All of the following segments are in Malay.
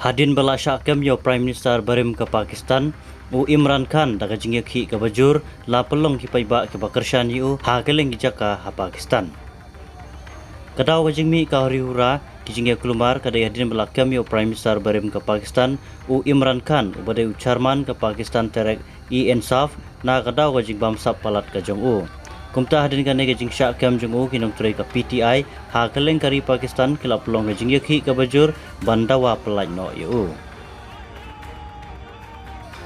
Hadin bala syakam yo Prime Minister barim ke Pakistan u Imran Khan daga jingya khi ke bajur la pelong ki paiba ke bakershan yu ha keleng ki jaka ha Pakistan. Kadaw wajingmi ka hura ki jingya kulumar kada hadin bala kam yo Prime Minister barim ke Pakistan u Imran Khan u badai chairman ke Pakistan Terek Insaf na kadaw wajing bamsap palat ka jong u. Kumta hadin ka nege jing syakam jong u kinong turai ka PTI ha keleng kari Pakistan kila pelong ke jingya khi ke bajur bandawa pelaj no yu.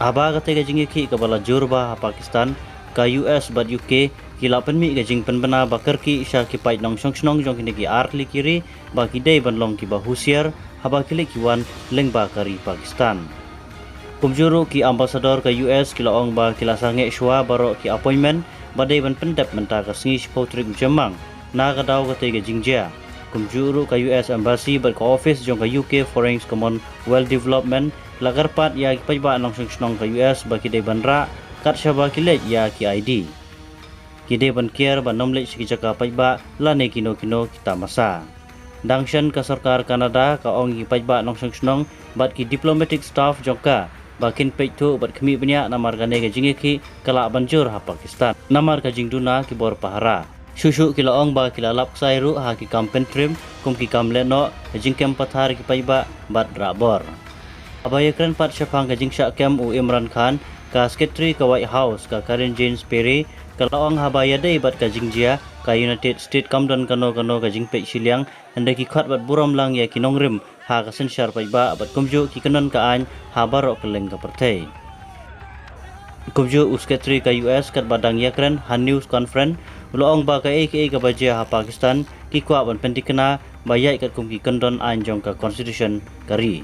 Aba kata gajing ki ke bala jurba Pakistan ka US bad UK kila penmi gajing penbena bakar ki isya ki pai nong song snong jong kini ki arli kiri ba ki dei ban long ki ba husiar haba kile ki wan leng ba kari Pakistan. Kumjuru ki ambasador ka US kila ong ba kila sange shwa baro ki appointment ba dei ban pendap menta ka singi potrik jamang na ka daw kata gajing ja. Kumjuru ka US embassy bad ka office jong ka UK Foreign Commonwealth Development lagar pat ya ki paiba nong snong ka US ba ki dei banra kat syaba ki le ya ki ID ki dei ban kier ba nomle ki jaka paiba la ne kino kita masa dangshan ka sarkar Canada ka ong ki paiba nong snong bat ki diplomatic staff jongka ba kin peitu bat khmi bnya namar ka ne jingi ki kala banjur ha Pakistan namar ka jingduna ki bor pahara Shushu kila ong ba kila lap sairu ha ki kampen trim kum ki kamle no jingkem pathar ki paiba bat rabor Abaya keren pat syapang ka jing syakam u Imran Khan ka secretary ka White House ka Karen James Perry ka laong habaya dei bat ka jingjia ka United States kamdon kano ka jing pek siliang anda ki khat bat buram lang ya kinongrim ha ka sensyar paiba bat kumju ki kanon ka an ha barok keleng ka pertai kumju u secretary ka US kat badang ya keren han news conference laong ba ka ka bajia ha Pakistan ki kwa ban pentikena bayai kat kum ki kandon an jong ka constitution kari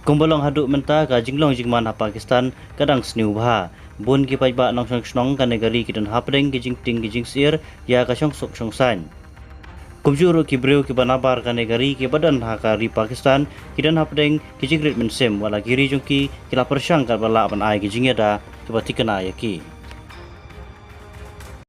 Kumbolong haduk menta ka jinglong jingman ha Pakistan kadang sniu bha bun ki paiba nong snong ka negari ki dan hapdeng ki jingting ki jingsir ya ka syong sok syong san kumjuru ki breu ki banabar ka negari ki badan ha ka ri Pakistan ki dan hapdeng ki jingrit mensem wala ki ri jong ki la persyang ka bala ban ai ki jingeda ki batikana ya ki